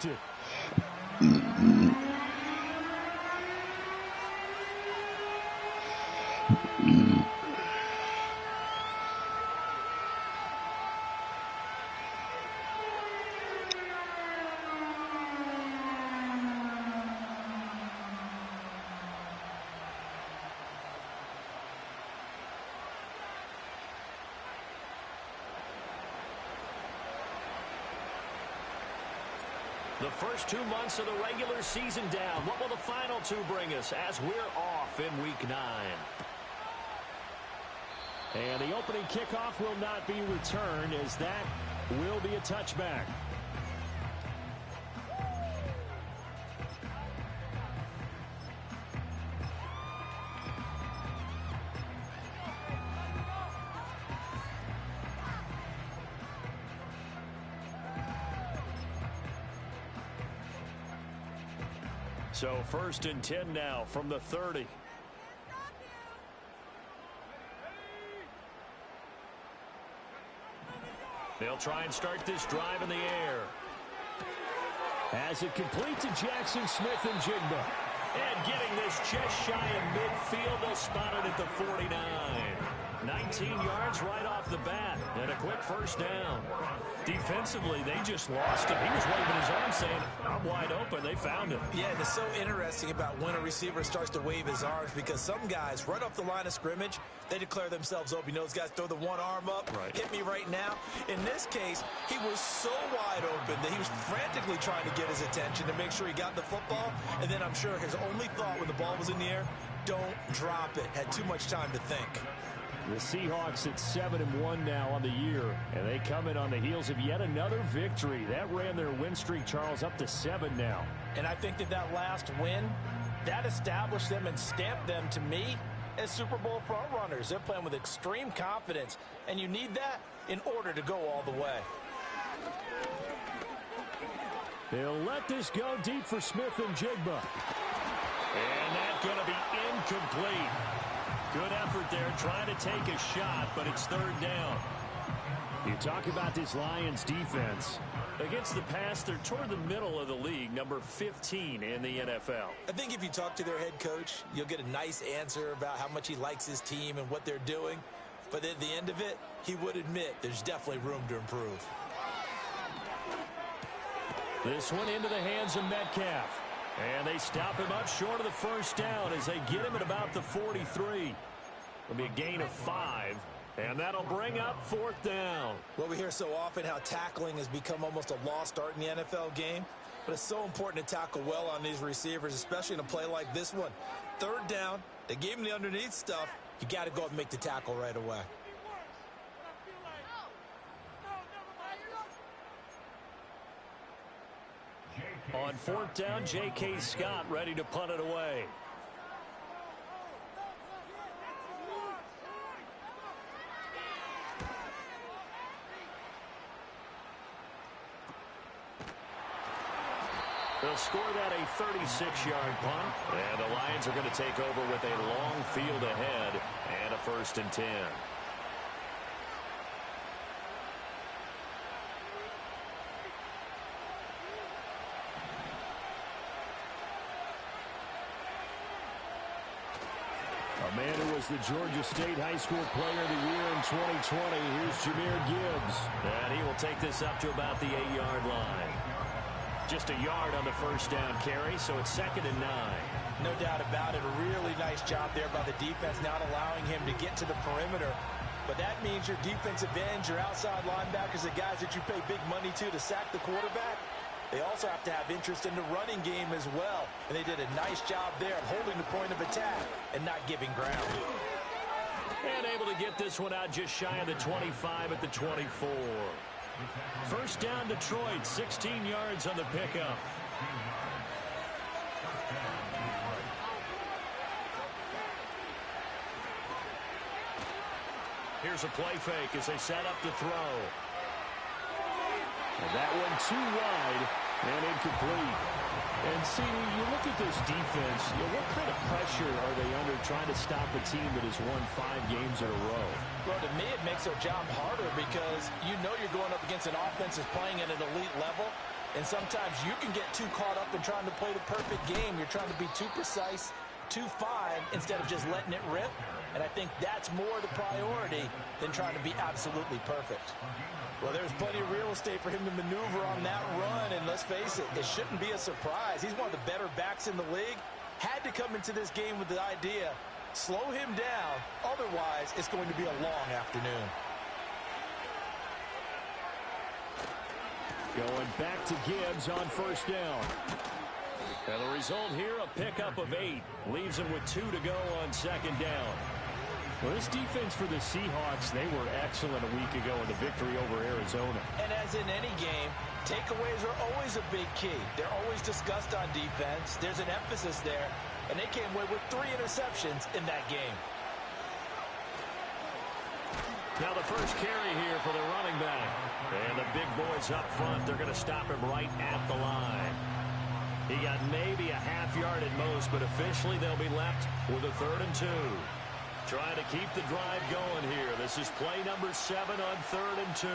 The first 2 months of the regular season down. What will the final 2 bring us as we're off in Week 9? And the opening kickoff will not be returned, as that will be a touchback. So 1st and 10 now from the 30. They'll try and start this drive in the air. As it complete to Jackson Smith-Njigba. And getting this just shy of midfield, they'll spot it at the 49. 19 yards right off the bat, and a quick first down. Defensively, they just lost him. He was waving his arm saying, I'm wide open. They found him. Yeah, and it's so interesting about when a receiver starts to wave his arms, because some guys, right off the line of scrimmage, they declare themselves open. You know, those guys throw the one arm up, hit me right now. In this case, he was so wide open that he was frantically trying to get his attention to make sure he got the football. And then I'm sure his only thought when the ball was in the air, don't drop it. Had too much time to think. The Seahawks at 7-1 now on the year, and they come in on the heels of yet another victory. That ran their win streak, Charles, up to 7 now. And I think that last win, that established them and stamped them, to me, as Super Bowl frontrunners. They're playing with extreme confidence, and you need that in order to go all the way. They'll let this go deep for Smith-Njigba. And that's going to be incomplete. Good effort there, trying to take a shot, but it's 3rd down. You talk about this Lions defense. Against the pass, they're toward the middle of the league, number 15 in the NFL. I think if you talk to their head coach, you'll get a nice answer about how much he likes his team and what they're doing. But at the end of it, he would admit there's definitely room to improve. This one into the hands of Metcalf. And they stop him up short of the first down as they get him at about the 43. It'll be a gain of 5, and that'll bring up 4th down. Well, we hear so often how tackling has become almost a lost art in the NFL game, but it's so important to tackle well on these receivers, especially in a play like this one. 3rd down, they gave him the underneath stuff. You got to go up and make the tackle right away. On 4th down, J.K. Scott ready to punt it away. They'll score that a 36-yard punt, and the Lions are going to take over with a long field ahead and a 1st and 10. A man who was the Georgia State High School Player of the Year in 2020. Here's Jahmyr Gibbs. And he will take this up to about the 8-yard line. Just a yard on the first down carry, so it's 2nd and 9. No doubt about it. A really nice job there by the defense, not allowing him to get to the perimeter. But that means your defensive ends, your outside linebackers, the guys that you pay big money to sack the quarterback, they also have to have interest in the running game as well. And they did a nice job there of holding the point of attack and not giving ground. And able to get this one out just shy of the 25 at the 24. First down, Detroit, 16 yards on the pickup. Here's a play fake as they set up to throw. And that one too wide and incomplete. And see, you look at this defense, what kind of pressure are they under trying to stop a team that has won 5 games in a row? Well, to me, it makes their job harder because you know you're going up against an offense that's playing at an elite level. And sometimes you can get too caught up in trying to play the perfect game. You're trying to be too precise, too fine, instead of just letting it rip. And I think that's more the priority than trying to be absolutely perfect. Well, there's plenty of real estate for him to maneuver on that run. And let's face it, it shouldn't be a surprise. He's one of the better backs in the league. Had to come into this game with the idea, slow him down. Otherwise, it's going to be a long afternoon. Going back to Gibbs on first down. And the result here, a pickup of 8. Leaves him with 2 to go on second down. Well, this defense for the Seahawks, they were excellent a week ago in the victory over Arizona. And as in any game, takeaways are always a big key. They're always discussed on defense. There's an emphasis there. And they came away with 3 interceptions in that game. Now the first carry here for the running back. And the big boys up front, they're going to stop him right at the line. He got maybe a half yard at most, but officially they'll be left with a 3rd and 2. Trying to keep the drive going here. This is play number 7 on 3rd and 2.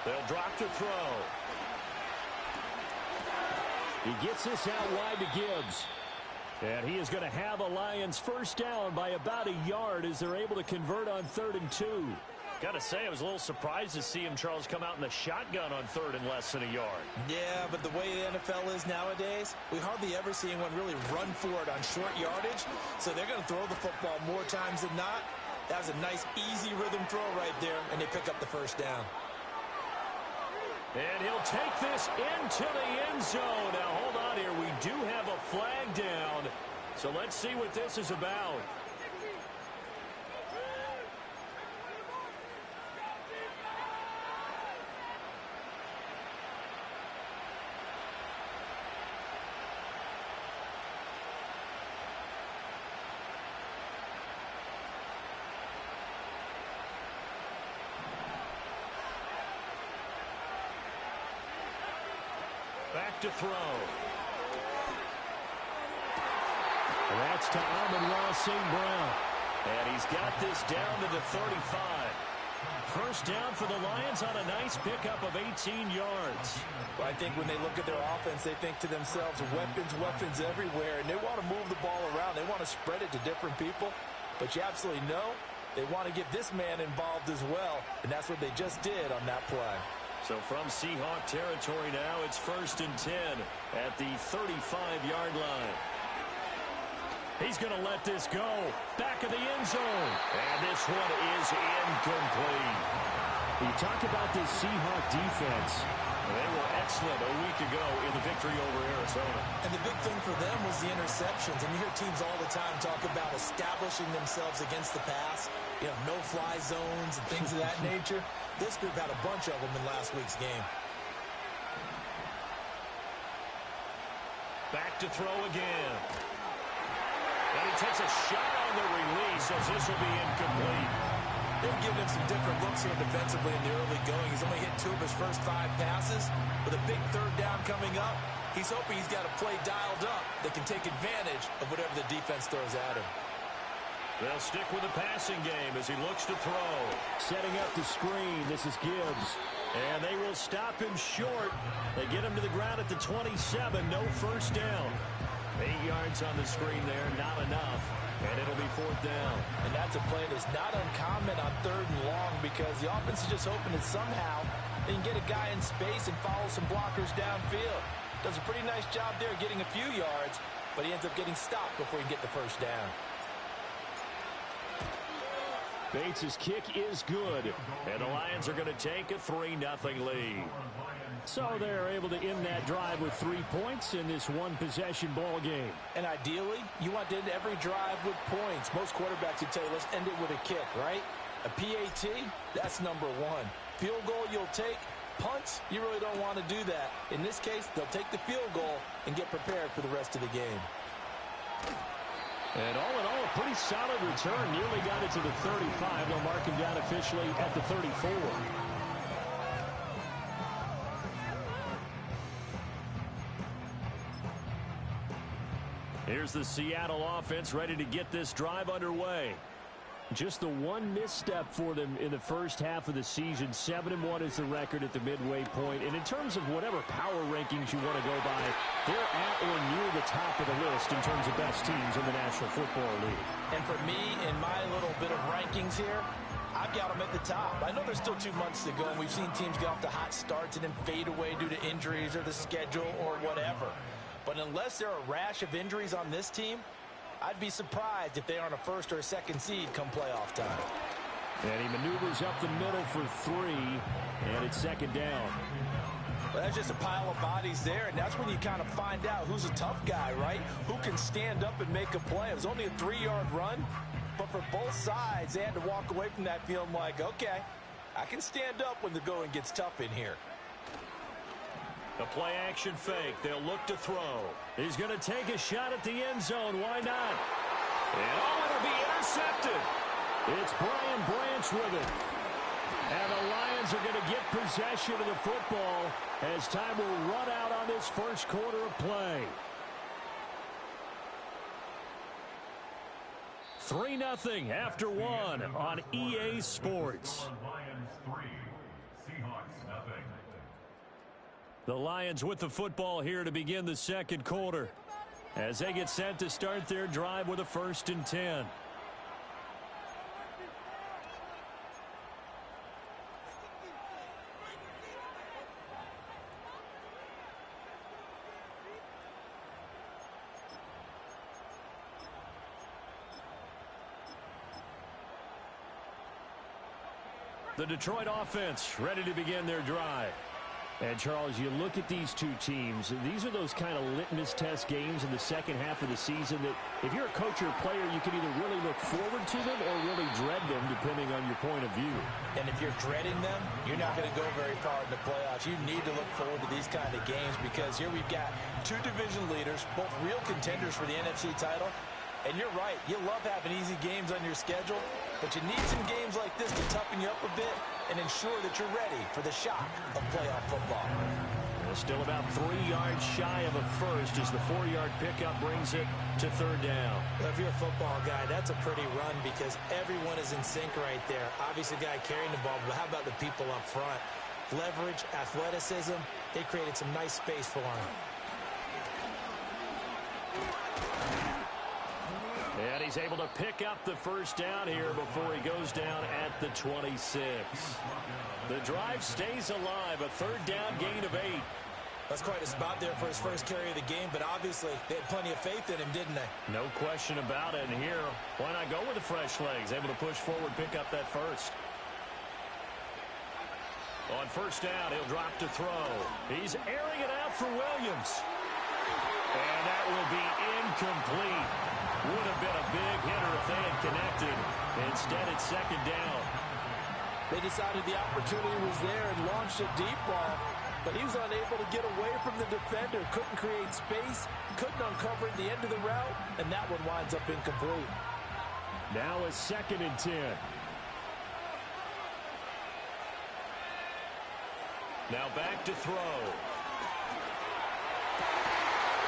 They'll drop to throw. He gets this out wide to Gibbs. And he is going to have a Lions first down by about a yard as they're able to convert on 3rd and 2. Got to say, I was a little surprised to see him, Charles, come out in the shotgun on 3rd and less than a yard. Yeah, but the way the NFL is nowadays, we hardly ever see anyone really run for it on short yardage. So they're going to throw the football more times than not. That was a nice, easy rhythm throw right there, and they pick up the first down. And he'll take this into the end zone. Now, hold on here. We do have a flag down. So let's see what this is about. Back to throw. And that's to Amon-Ra St. Brown. And he's got this down to the 35. First down for the Lions on a nice pickup of 18 yards. Well, I think when they look at their offense, they think to themselves, weapons everywhere. And they want to move the ball around. They want to spread it to different people. But you absolutely know they want to get this man involved as well. And that's what they just did on that play. So from Seahawk territory now, it's 1st and 10 at the 35-yard line. He's going to let this go. Back of the end zone. And this one is incomplete. You talk about this Seahawk defense. They were excellent a week ago in the victory over Arizona. And the big thing for them was the interceptions. And you hear teams all the time talk about establishing themselves against the pass. You know, no-fly zones and things of that nature. This group had a bunch of them in last week's game. Back to throw again. And he takes a shot on the release as this will be incomplete. They're giving him some different looks here defensively in the early going. He's only hit 2 of his first 5 passes. With a big 3rd down coming up, he's hoping he's got a play dialed up that can take advantage of whatever the defense throws at him. They'll stick with the passing game as he looks to throw. Setting up the screen. This is Gibbs. And they will stop him short. They get him to the ground at the 27. No first down. 8 yards on the screen there. Not enough. And it'll be 4th down. And that's a play that's not uncommon on 3rd and long because the offense is just hoping that somehow they can get a guy in space and follow some blockers downfield. Does a pretty nice job there getting a few yards, but he ends up getting stopped before he can get the first down. Bates' kick is good, and the Lions are going to take a 3-0 lead. So they're able to end that drive with 3 points in this one-possession ball game. And ideally, you want to end every drive with points. Most quarterbacks would tell you, let's end it with a kick, right? A PAT, that's number 1. Field goal you'll take. Punts, you really don't want to do that. In this case, they'll take the field goal and get prepared for the rest of the game. And all in all, a pretty solid return. Nearly got it to the 35. They'll mark him down officially at the 34. Here's the Seattle offense ready to get this drive underway. Just the one misstep for them in the first half of the season. 7-1 is the record at the midway point. And in terms of whatever power rankings you want to go by, they're at or near the top of the list in terms of best teams in the National Football League. And for me, in my little bit of rankings here, I've got them at the top. I know there's still 2 months to go, and we've seen teams get off to hot starts and then fade away due to injuries or the schedule or whatever. But unless there are a rash of injuries on this team, I'd be surprised if they aren't a first or a second seed come playoff time. And he maneuvers up the middle for 3, and it's second down. Well, that's just a pile of bodies there, and that's when you kind of find out who's a tough guy, right? Who can stand up and make a play. It was only a 3-yard run, but for both sides, they had to walk away from that feeling like, okay, I can stand up when the going gets tough in here. The play action fake. They'll look to throw. He's going to take a shot at the end zone. Why not? And it'll be intercepted. It's Brian Branch with it. And the Lions are going to get possession of the football as time will run out on this first quarter of play. 3-0 after 1 on EA Sports. Lions 3, Seahawks nothing. The Lions with the football here to begin the second quarter as they get set to start their drive with a 1st and 10. The Detroit offense ready to begin their drive. And, Charles, you look at these two teams, these are those kind of litmus test games in the second half of the season that if you're a coach or a player, you can either really look forward to them or really dread them, depending on your point of view. And if you're dreading them, you're not going to go very far in the playoffs. You need to look forward to these kind of games because here we've got 2 division leaders, both real contenders for the NFC title. And you're right, you love having easy games on your schedule, but you need some games like this to toughen you up a bit and ensure that you're ready for the shock of playoff football. Still about 3 yards shy of a first as the 4-yard pickup brings it to 3rd down. Well, if you're a football guy, that's a pretty run because everyone is in sync right there. Obviously, the guy carrying the ball, but how about the people up front? Leverage, athleticism, they created some nice space for him. And he's able to pick up the 1st down here before he goes down at the 26. The drive stays alive, a 3rd down gain of 8. That's quite a spot there for his first carry of the game, but obviously they had plenty of faith in him, didn't they? No question about it. And here, why not go with the fresh legs? Able to push forward, pick up that first. On 1st down, he'll drop to throw. He's airing it out for Williams. And that will be incomplete. Would have been a big hitter if they had connected. Instead, it's 2nd down. They decided the opportunity was there and launched a deep ball, but he was unable to get away from the defender. Couldn't create space, couldn't uncover at the end of the route, and that one winds up incomplete. Now a 2nd and 10. Now back to throw.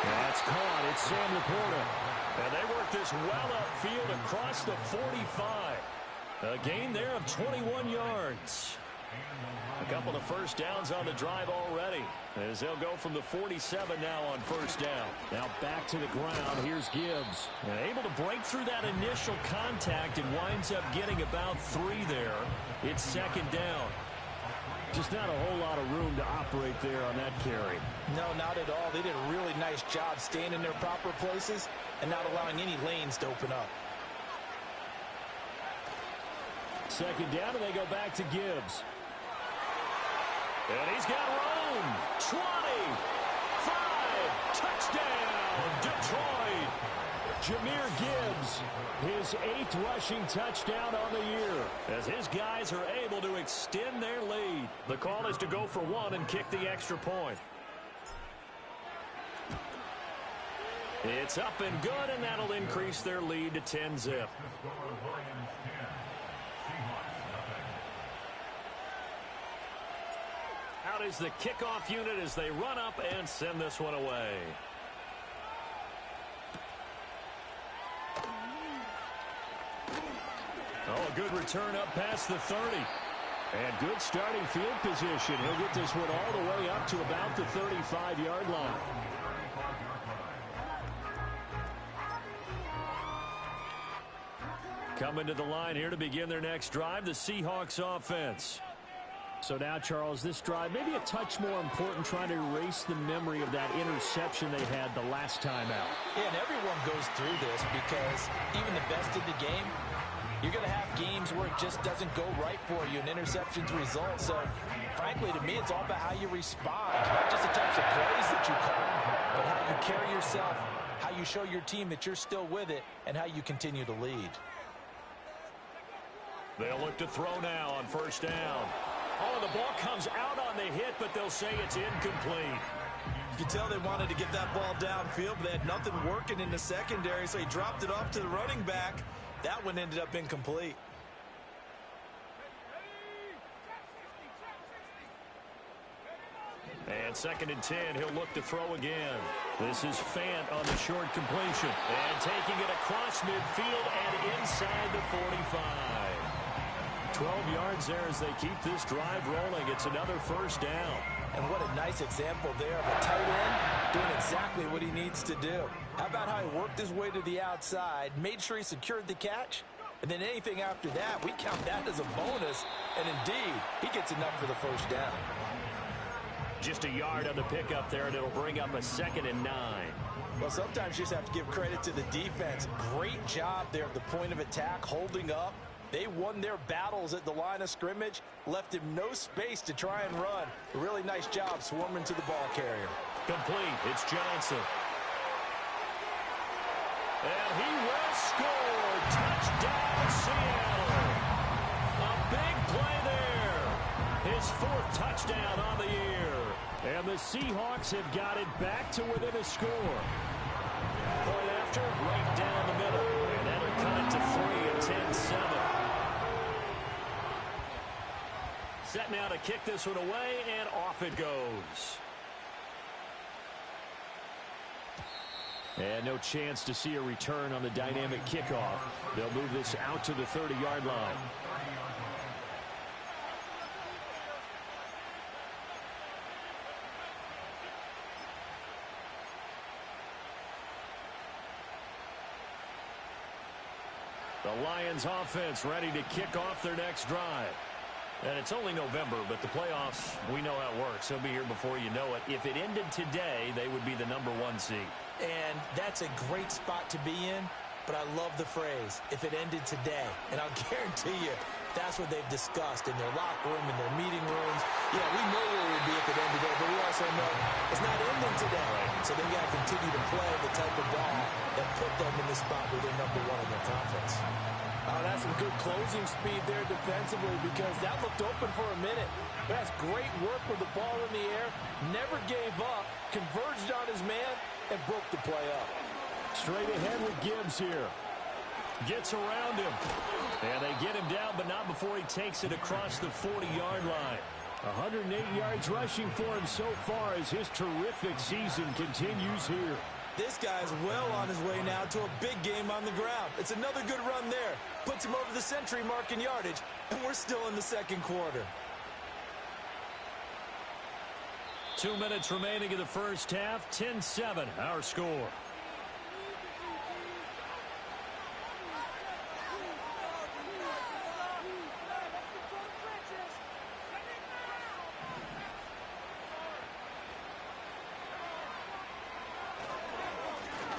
That's caught. It's Sam Laporta. And they work this well upfield across the 45. A gain there of 21 yards. A couple of 1st downs on the drive already as they'll go from the 47 now on 1st down. Now back to the ground. Here's Gibbs. And able to break through that initial contact and winds up getting about 3 there. It's 2nd down. Just not a whole lot of room to operate there on that carry. No, not at all. They did a really nice job staying in their proper places and not allowing any lanes to open up. 2nd down, and they go back to Gibbs. And he's got room. 20, 5, touchdown, Detroit. Jahmyr Gibbs, his 8th rushing touchdown on the year, as his guys are able to extend their lead. The call is to go for 1 and kick the extra point. It's up and good, and that'll increase their lead to 10-zip. Out is the kickoff unit as they run up and send this one away. Oh, a good return up past the 30. And good starting field position. He'll get this one all the way up to about the 35-yard line. Coming to the line here to begin their next drive, the Seahawks offense. So now, Charles, this drive maybe a touch more important, trying to erase the memory of that interception they had the last time out. Yeah, and everyone goes through this because even the best in the game, you're going to have games where it just doesn't go right for you, and interceptions result. So, frankly, to me, it's all about how you respond, not just the types of plays that you call, but how you carry yourself, how you show your team that you're still with it, and how you continue to lead. They'll look to throw now on first down. Oh, the ball comes out on the hit, but they'll say it's incomplete. You can tell they wanted to get that ball downfield, but they had nothing working in the secondary, so he dropped it off to the running back. That one ended up incomplete. And 2nd and 10, he'll look to throw again. This is Fant on the short completion. And taking it across midfield and inside the 45. 12 yards there as they keep this drive rolling. It's another first down. And what a nice example there of a tight end doing exactly what he needs to do. How about how he worked his way to the outside, made sure he secured the catch, and then anything after that, we count that as a bonus. And indeed, he gets enough for the first down. Just a yard on the pickup there, and it'll bring up a 2nd and 9. Well, sometimes you just have to give credit to the defense. Great job there at the point of attack, holding up. They won their battles at the line of scrimmage, left him no space to try and run. A really nice job swarming to the ball carrier. Complete. It's Johnson. And he will score. Touchdown, Seattle. A big play there. His 4th touchdown on the year. And the Seahawks have got it back to within a score. Point after, right down the middle. And that'll cut it to 3 and 10-7. Set now to kick this one away, and off it goes. And no chance to see a return on the dynamic kickoff. They'll move this out to the 30-yard line. The Lions offense ready to kick off their next drive. And it's only November, but the playoffs, we know how it works. They'll be here before you know it. If it ended today, they would be the #1 seed. And that's a great spot to be in, but I love the phrase, if it ended today. And I'll guarantee you, that's what they've discussed in their locker room, in their meeting rooms. Yeah, we know where it would be if it ended today, but we also know it's not ending today. So they've got to continue to play the type of ball that put them in the spot where they're #1 in their conference. Oh, that's some good closing speed there defensively because that looked open for a minute. But that's great work with the ball in the air. Never gave up, converged on his man, and broke the play up. Straight ahead with Gibbs here. Gets around him. And they get him down, but not before he takes it across the 40-yard line. 108 yards rushing for him so far as his terrific season continues here. This guy's well on his way now to a big game on the ground. It's another good run there. Puts him over the century mark in yardage, and we're still in the 2nd quarter. 2 minutes remaining in the first half. 10-7, our score.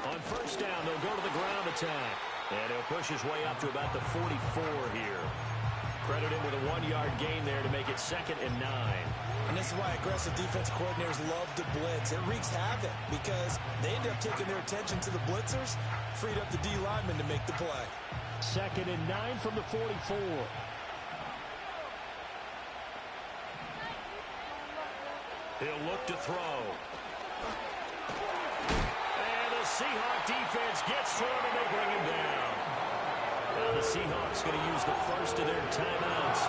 On first down, they'll go to the ground attack. And he'll push his way up to about the 44 here. Credit him with a 1-yard gain there to make it 2nd and 9. And this is why aggressive defense coordinators love to blitz. It wreaks havoc because they end up taking their attention to the blitzers, freed up the D lineman to make the play. 2nd and 9 from the 44. He'll look to throw. Seahawk defense gets to him, and they bring him down. Now the Seahawks going to use the first of their timeouts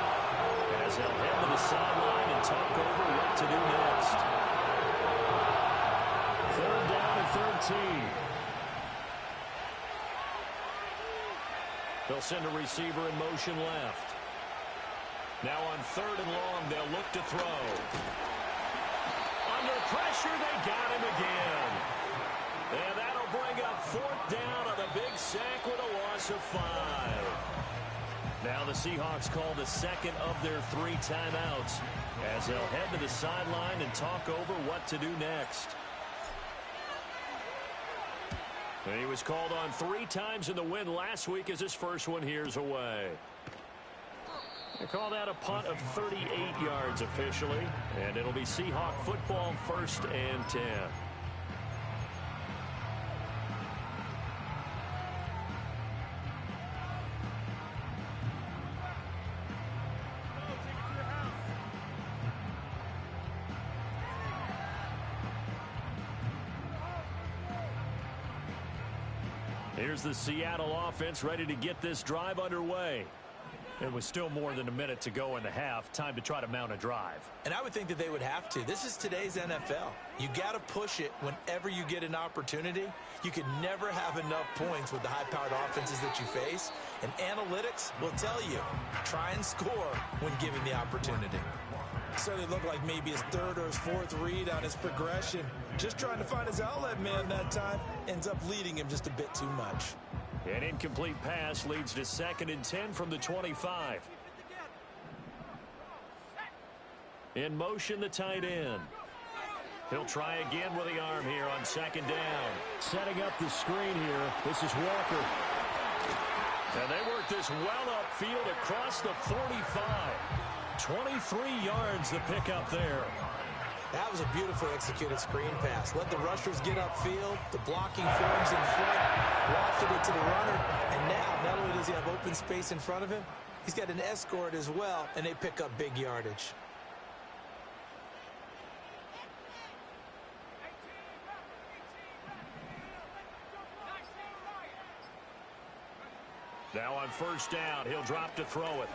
as they'll head to the sideline and talk over what to do next. 3rd down and 13. They'll send a receiver in motion left. Now on 3rd and long, they'll look to throw. Under pressure, they got him again. And that'll bring up 4th down on a big sack with a loss of 5. Now the Seahawks call the second of their 3 timeouts as they'll head to the sideline and talk over what to do next. And he was called on 3 times in the win last week as his first one here's away. They call that a punt of 38 yards officially, and it'll be Seahawk football 1st and 10. Here's the Seattle offense ready to get this drive underway. It was still more than a minute to go in the half. Time to try to mount a drive. And I would think that they would have to. This is today's NFL. You got to push it whenever you get an opportunity. You can never have enough points with the high-powered offenses that you face. And analytics will tell you, try and score when given the opportunity. Certainly looked like maybe his 3rd or his 4th read on his progression. Just trying to find his outlet man that time. Ends up leading him just a bit too much. An incomplete pass leads to 2nd and 10 from the 25. In motion, the tight end. He'll try again with the arm here on 2nd down. Setting up the screen here. This is Walker. And they work this well upfield across the 45. 23 yards to pick up there. That was a beautifully executed screen pass. Let the rushers get upfield. The blocking forms in front. Lofted it to the runner. And now, not only does he have open space in front of him, he's got an escort as well, and they pick up big yardage. Now on 1st down, he'll drop to throw it.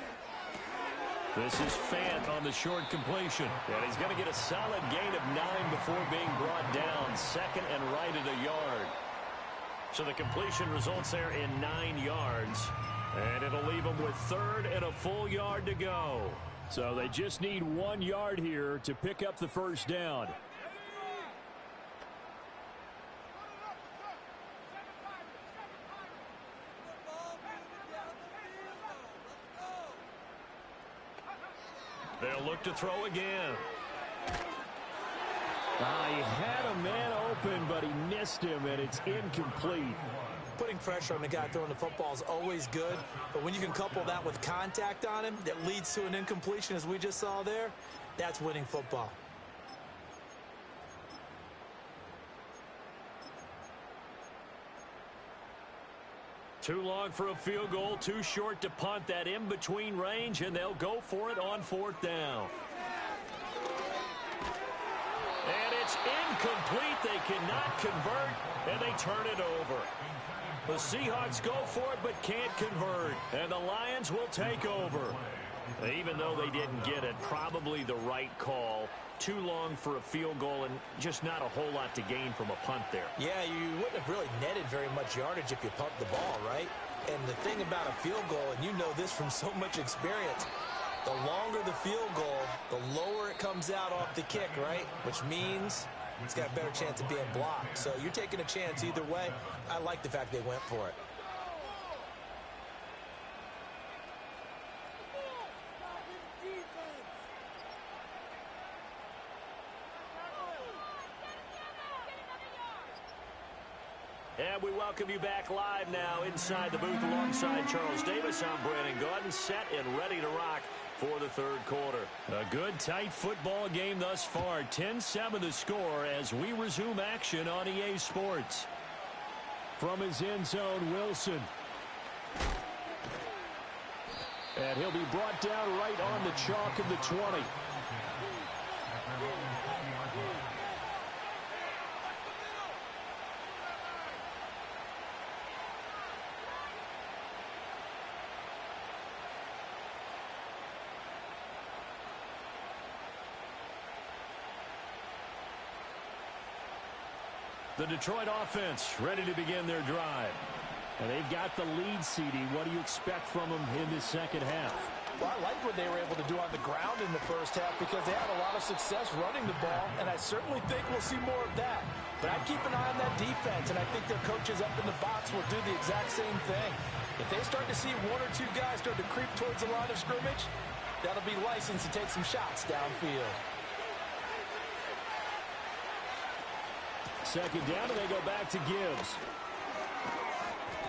This is Fant on the short completion. And he's going to get a solid gain of 9 before being brought down. 2nd and right at a yard. So the completion results there in 9 yards. And it'll leave them with 3rd and a full yard to go. So they just need 1 yard here to pick up the 1st down. They'll look to throw again. He had a man open, but he missed him, and it's incomplete. Putting pressure on the guy throwing the football is always good, but when you can couple that with contact on him that leads to an incompletion, as we just saw there, that's winning football. Too long for a field goal, too short to punt. That in-between range, and they'll go for it on 4th down. And it's incomplete. They cannot convert, and they turn it over. The Seahawks go for it, but can't convert, and the Lions will take over. Even though they didn't get it, probably the right call. Too long for a field goal and just not a whole lot to gain from a punt there. Yeah, you wouldn't have really netted very much yardage if you pumped the ball, right? And the thing about a field goal, and you know this from so much experience, the longer the field goal, the lower it comes out off the kick, right? Which means it's got a better chance of being blocked. So you're taking a chance either way. I like the fact they went for it. And we welcome you back live now inside the booth alongside Charles Davis. I'm Brandon Gaudin, set and ready to rock for the 3rd quarter. A good, tight football game thus far. 10-7 the score as we resume action on EA Sports. From his end zone, Wilson. And he'll be brought down right on the chalk of the 20. The Detroit offense ready to begin their drive. And they've got the lead, CD. What do you expect from them in this second half? Well, I like what they were able to do on the ground in the first half because they had a lot of success running the ball, and I certainly think we'll see more of that. But I'd keep an eye on that defense, and I think their coaches up in the box will do the exact same thing. If they start to see one or two guys start to creep towards the line of scrimmage, that'll be licensed to take some shots downfield. Second down, and they go back to Gibbs.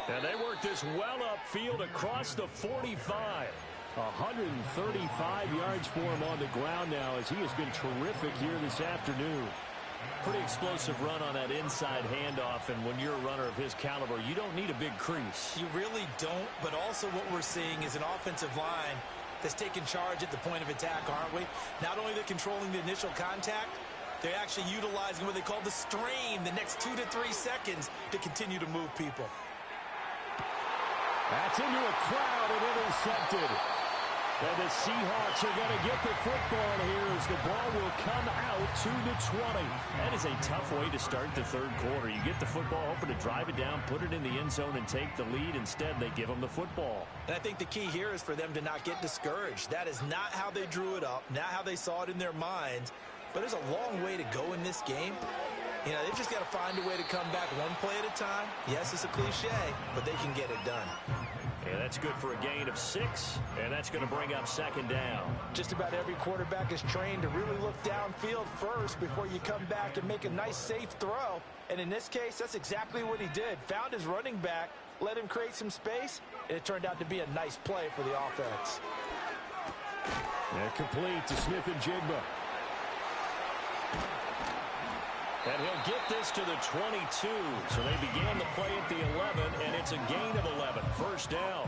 And they work this well upfield across the 45. 135 yards for him on the ground now as he has been terrific here this afternoon. Pretty explosive run on that inside handoff, and when you're a runner of his caliber, you don't need a big crease. You really don't, but also what we're seeing is an offensive line that's taking charge at the point of attack, aren't we? Not only are they controlling the initial contact, they're actually utilizing what they call the strain, the next 2 to 3 seconds, to continue to move people. That's into a crowd and intercepted. And the Seahawks are going to get the football here as the ball will come out to the 20. That is a tough way to start the third quarter. You get the football, hoping to drive it down, put it in the end zone, and take the lead. Instead, they give them the football. And I think the key here is for them to not get discouraged. That is not how they drew it up, not how they saw it in their minds. But there's a long way to go in this game. You know, they've just got to find a way to come back one play at a time. Yes, it's a cliche, but they can get it done. Yeah, that's good for a gain of 6, and that's going to bring up second down. Just about every quarterback is trained to really look downfield first before you come back and make a nice, safe throw. And in this case, that's exactly what he did. Found his running back, let him create some space, and it turned out to be a nice play for the offense. And complete to Smith and Jigba. And he'll get this to the 22. So they began the play at the 11, and it's a gain of 11. First down.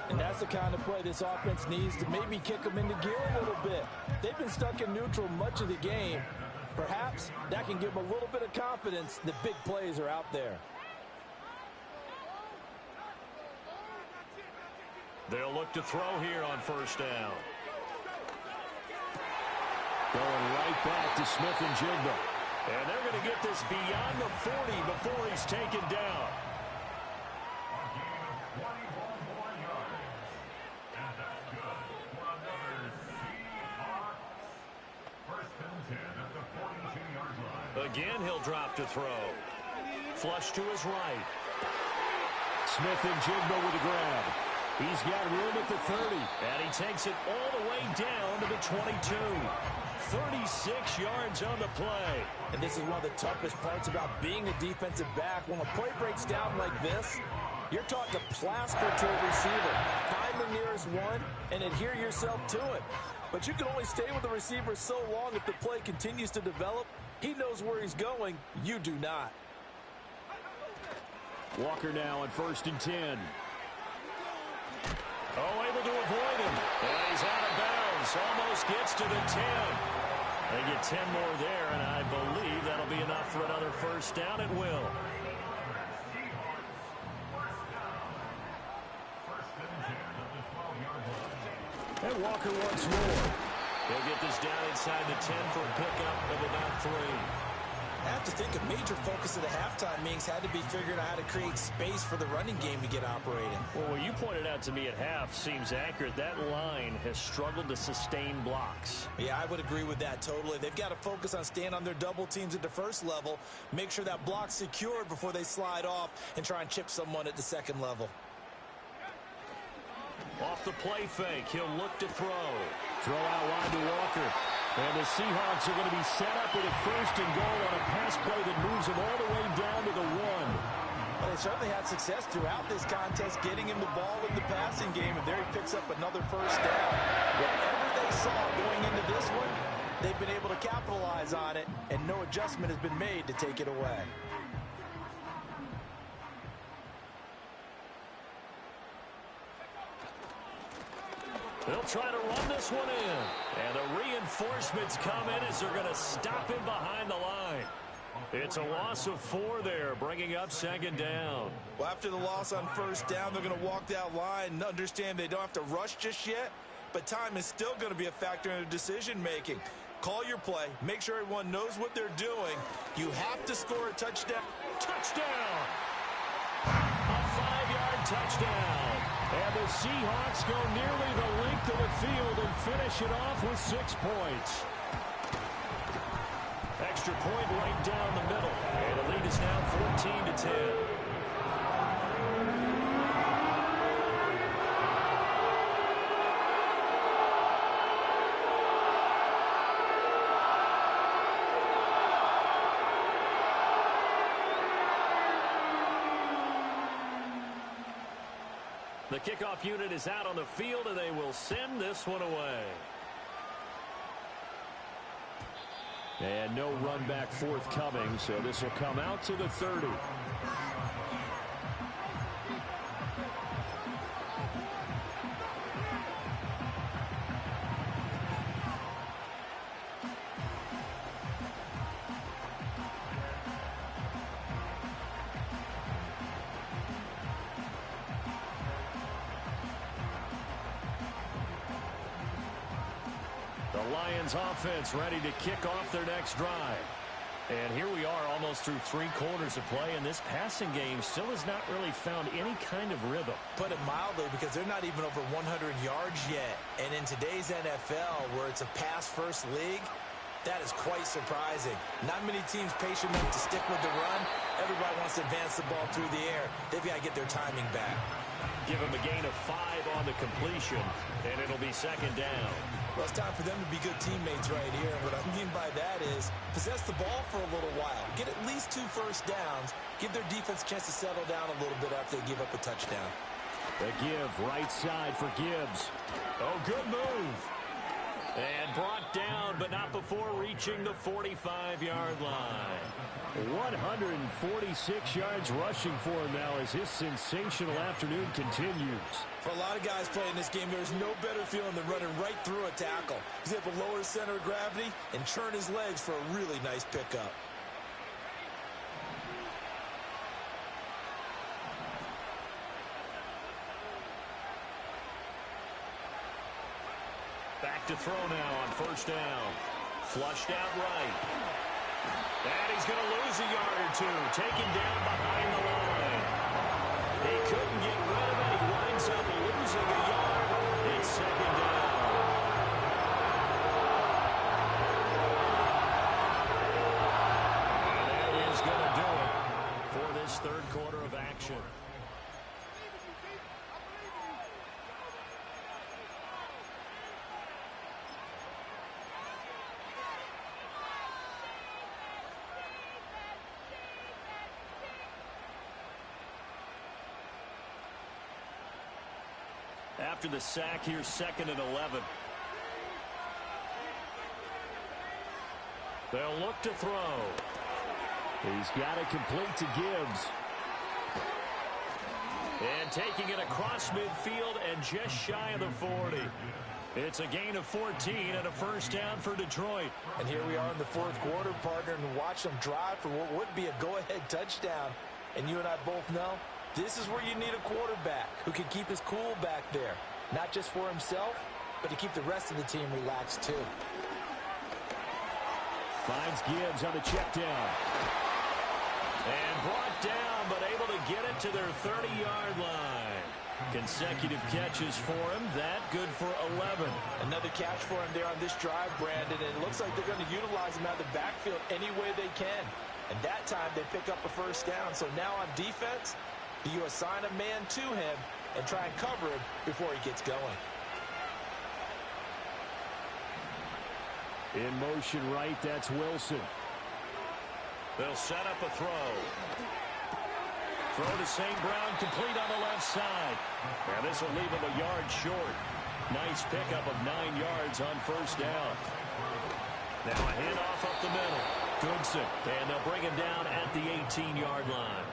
And that's the kind of play this offense needs to maybe kick them into gear a little bit. They've been stuck in neutral much of the game. Perhaps that can give them a little bit of confidence that big plays are out there. They'll look to throw here on first down. Going right back to Smith and Jigba. And they're going to get this beyond the 40 before he's taken down. Again, he'll drop to throw. Flush to his right. Smith and Jigba with a grab. He's got room at the 30. And he takes it all the way down to the 22. 36 yards on the play. And this is one of the toughest parts about being a defensive back. When a play breaks down like this, you're taught to plaster to a receiver. Find the nearest one and adhere yourself to it. But you can only stay with the receiver so long if the play continues to develop. He knows where he's going. You do not. Walker now on 1st and 10. Oh, able to avoid him. And he's out of bounds. Almost gets to the 10. They get 10 more there, and I believe that'll be enough for another first down. It will. And Walker once more. He'll get this down inside the 10 for a pickup of about 3. I have to think a major focus of the halftime meetings had to be figuring out how to create space for the running game to get operating. Well, what you pointed out to me at half seems accurate. That line has struggled to sustain blocks. Yeah, I would agree with that totally. They've got to focus on staying on their double teams at the first level, make sure that block's secured before they slide off and try and chip someone at the second level. Off the play fake, he'll look to throw. Throw out wide to Walker. And the Seahawks are going to be set up with a 1st and goal on a pass play that moves them all the way down to the 1. Well, they certainly had success throughout this contest getting him the ball in the passing game, and there he picks up another first down. Whatever they saw going into this one, they've been able to capitalize on it, and no adjustment has been made to take it away. They'll try to run this one in. And the reinforcements come in as they're going to stop him behind the line. It's a loss of 4 there, bringing up second down. Well, after the loss on first down, they're going to walk that line and understand they don't have to rush just yet, but time is still going to be a factor in their decision-making. Call your play. Make sure everyone knows what they're doing. You have to score a touchdown. Touchdown! A touchdown. And the Seahawks go nearly the length of the field and finish it off with 6 points. Extra point right down the middle. And the lead is now 14-10. The kickoff unit is out on the field, and they will send this one away. And no run back forthcoming, so this will come out to the 30. Lions offense ready to kick off their next drive. And here we are almost through 3 quarters of play, and this passing game still has not really found any kind of rhythm. Put it mildly, because they're not even over 100 yards yet. And in today's NFL, where it's a pass-first league, that is quite surprising. Not many teams patient enough to stick with the run. Everybody wants to advance the ball through the air. They've got to get their timing back. Give them a gain of 5 on the completion, and it'll be 2nd down. Well, it's time for them to be good teammates right here. And what I mean by that is possess the ball for a little while. Get at least 2 first downs. Give their defense a chance to settle down a little bit after they give up a touchdown. The give right side for Gibbs. Oh, good move. And brought down, but not before reaching the 45-yard line. 146 yards rushing for him now as his sensational afternoon continues. For a lot of guys playing this game, there's no better feeling than running right through a tackle. He's able to lower his center of gravity and churn his legs for a really nice pickup. Back to throw now on 1st down. Flushed out right. And he's going to lose a yard or 2. Taken down behind the line. He couldn't get rid of it. He winds up losing a yard. It's 2nd down. And that is going to do it for this 3rd quarter of action. After the sack, here's 2nd and 11. They'll look to throw. He's got it complete to Gibbs. And taking it across midfield and just shy of the 40. It's a gain of 14 and a 1st down for Detroit. And here we are in the 4th quarter, partner, and watch them drive for what would be a go-ahead touchdown. And you and I both know this is where you need a quarterback who can keep his cool back there. Not just for himself, but to keep the rest of the team relaxed too. Finds Gibbs on the check down. And brought down, but able to get it to their 30-yard line. Consecutive catches for him. That good for 11. Another catch for him there on this drive, Brandon. And it looks like they're going to utilize him out of the backfield any way they can. And that time they pick up a 1st down. So now on defense, do you assign a man to him and try and cover him before he gets going? In motion right, that's Wilson. They'll set up a throw. Throw to St. Brown, complete on the left side. And this will leave him a yard short. Nice pickup of 9 yards on 1st down. Now a handoff up the middle. Goodson. And they'll bring him down at the 18-yard line.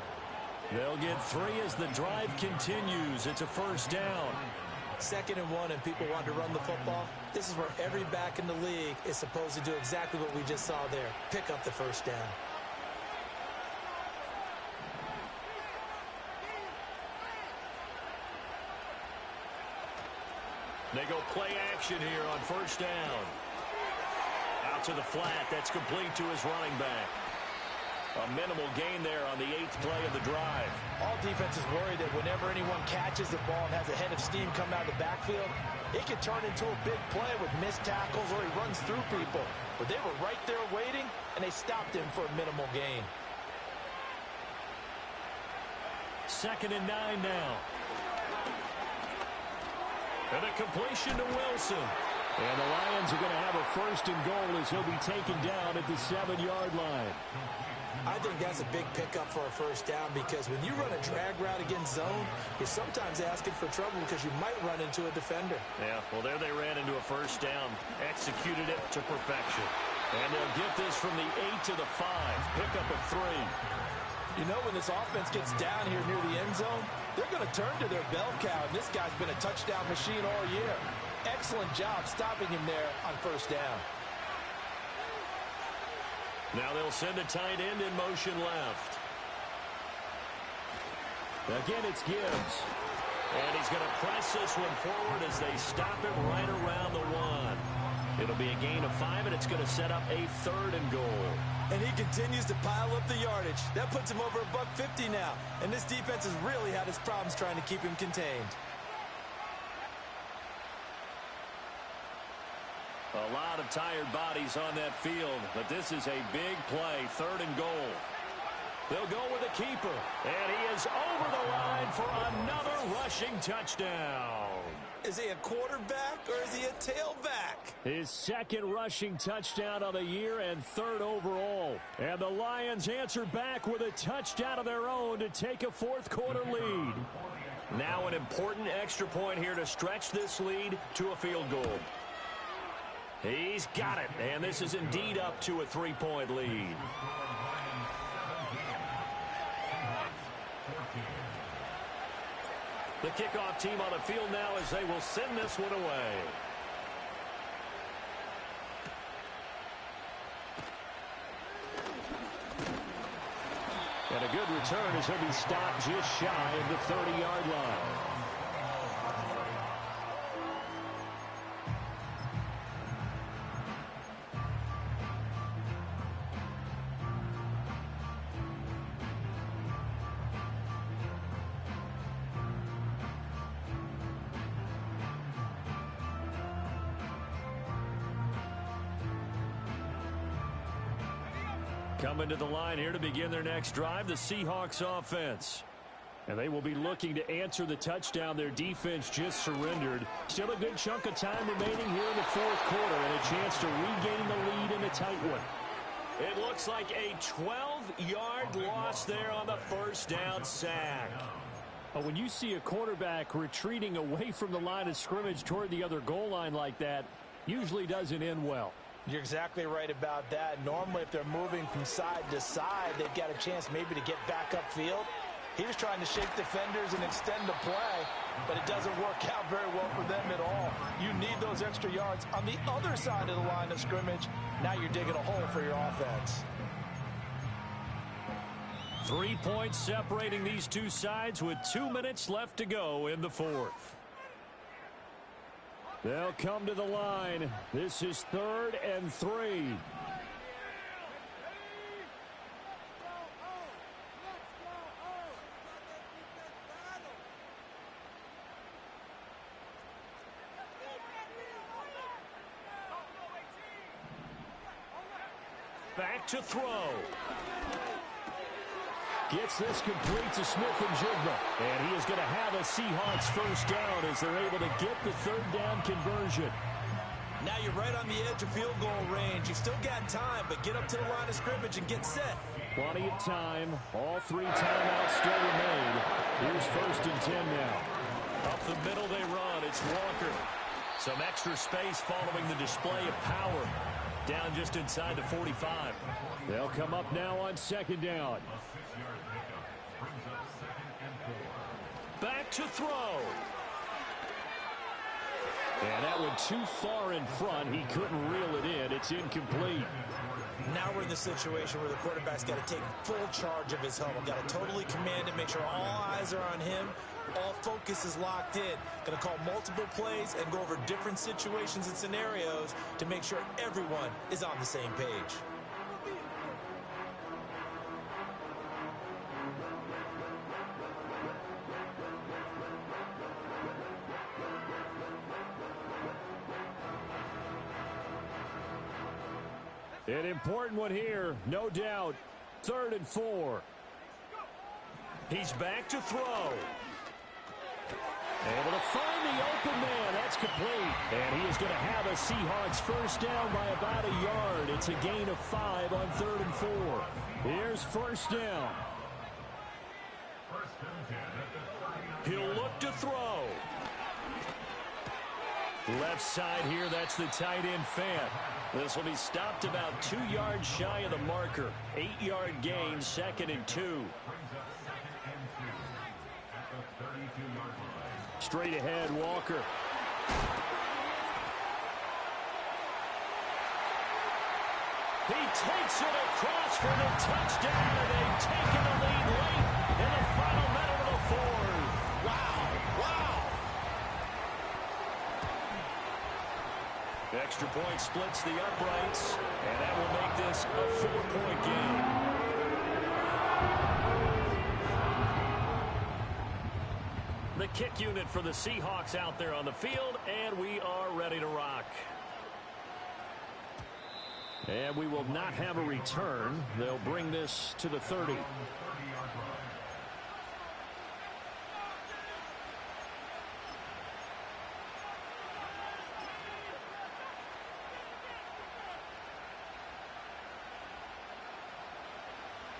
They'll get 3 as the drive continues. It's a 1st down. 2nd and 1, and people want to run the football. This is where every back in the league is supposed to do exactly what we just saw there. Pick up the 1st down. They go play action here on 1st down. Out to the flat. That's complete to his running back. A minimal gain there on the 8th play of the drive. All defenses worry that whenever anyone catches the ball and has a head of steam coming out of the backfield, it can turn into a big play with missed tackles or he runs through people. But they were right there waiting, and they stopped him for a minimal gain. 2nd and 9 now. And a completion to Wilson. And the Lions are going to have a 1st and goal as he'll be taken down at the 7-yard line. I think that's a big pickup for a 1st down because when you run a drag route against zone, you're sometimes asking for trouble because you might run into a defender. Yeah, well, there they ran into a 1st down, executed it to perfection. And they'll get this from the 8 to the 5, pickup of 3. You know, when this offense gets down here near the end zone, they're going to turn to their bell cow, and this guy's been a touchdown machine all year. Excellent job stopping him there on 1st down. Now they'll send a tight end in motion left. Again, it's Gibbs. And he's going to press this one forward as they stop him right around the 1. It'll be a gain of 5, and it's going to set up a 3rd and goal. And he continues to pile up the yardage. That puts him over $150 now. And this defense has really had its problems trying to keep him contained. A lot of tired bodies on that field, but this is a big play, 3rd and goal. They'll go with the keeper, and he is over the line for another rushing touchdown. Is he a quarterback or is he a tailback? His 2nd rushing touchdown of the year and 3rd overall. And the Lions answer back with a touchdown of their own to take a 4th quarter lead. Now an important extra point here to stretch this lead to a field goal. He's got it, and this is indeed up to a 3-point lead. The kickoff team on the field now as they will send this one away. And a good return as he'll be stopped just shy of the 30-yard line. Coming to the line here to begin their next drive, the Seahawks offense. And they will be looking to answer the touchdown their defense just surrendered. Still a good chunk of time remaining here in the 4th quarter and a chance to regain the lead in a tight one. It looks like a 12-yard loss there on the 1st down sack. When you see a quarterback retreating away from the line of scrimmage toward the other goal line like that, usually doesn't end well. You're exactly right about that. Normally, if they're moving from side to side, they've got a chance maybe to get back upfield. He was trying to shake defenders and extend the play, but it doesn't work out very well for them at all. You need those extra yards on the other side of the line of scrimmage. Now you're digging a hole for your offense. 3 points separating these two sides with 2 minutes left to go in the 4th. They'll come to the line. This is 3rd and 3. Back to throw. Gets this complete to Smith-Njigba. And he is going to have a Seahawks 1st down as they're able to get the 3rd down conversion. Now you're right on the edge of field goal range. You've still got time, but get up to the line of scrimmage and get set. Plenty of time. All 3 timeouts still remain. Here's 1st and 10 now. Up the middle they run. It's Walker. Some extra space following the display of power. Down just inside the 45. They'll come up now on 2nd down. Back to throw. And that one too far in front. He couldn't reel it in. It's incomplete. Now we're in the situation where the quarterback's got to take full charge of his helmet. Got to totally command it, make sure all eyes are on him. All focus is locked in. Going to call multiple plays and go over different situations and scenarios to make sure everyone is on the same page. An important one here, no doubt. 3rd and 4. He's back to throw. Able to find the open man. That's complete. And he is going to have a Seahawks first down by about a yard. It's a gain of 5 on 3rd and 4. Here's first down. He'll look to throw. Left side here, that's the tight end Fant. This will be stopped about 2 yards shy of the marker. 8-yard gain, 2nd and 2. Straight ahead, Walker. He takes it across for the touchdown, and they've taken the lead late in the final minute of the 4th. Wow, wow. Extra point splits the uprights, and that will make this a 4-point game. The kick unit for the Seahawks out there on the field, and we are ready to rock. And we will not have a return. They'll bring this to the 30.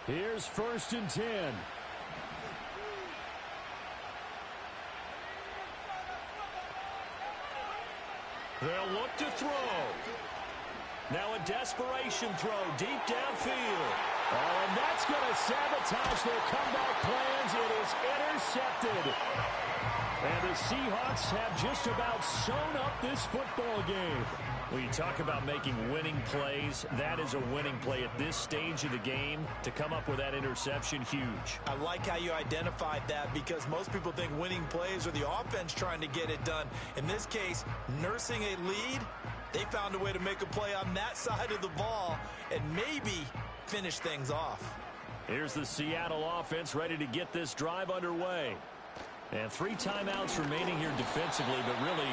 Here's 1st and 10. They'll look to throw. Now a desperation throw deep downfield. Oh, and that's going to sabotage their comeback plans. It is intercepted. And the Seahawks have just about sewn up this football game. When you talk about making winning plays, that is a winning play at this stage of the game. To come up with that interception, huge. I like how you identified that, because most people think winning plays are the offense trying to get it done. In this case, nursing a lead, they found a way to make a play on that side of the ball and maybe finish things off. Here's the Seattle offense ready to get this drive underway. And 3 timeouts remaining here defensively, but really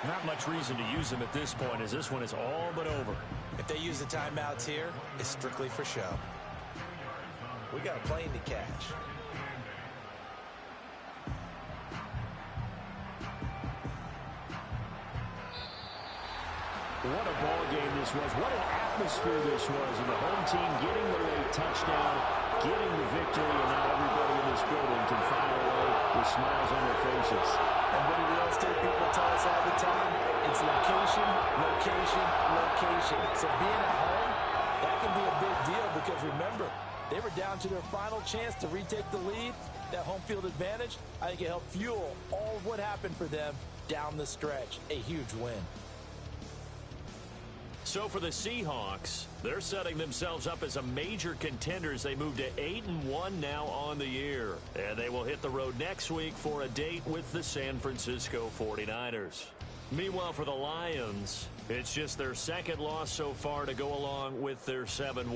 not much reason to use them at this point, as this one is all but over. If they use the timeouts here, it's strictly for show. We got a plane to catch. What a ball game this was. What an atmosphere this was. And the home team getting the late touchdown, getting the victory, and now everybody in this building can file away with smiles on their faces. And what do real estate people tell us all the time? It's location, location, location. So being at home, that can be a big deal, because remember, they were down to their final chance to retake the lead. That home field advantage, I think it helped fuel all of what happened for them down the stretch. A huge win. So for the Seahawks, they're setting themselves up as a major contender as they move to 8-1 now on the year. And they will hit the road next week for a date with the San Francisco 49ers. Meanwhile, for the Lions, it's just their 2nd loss so far to go along with their 7 wins.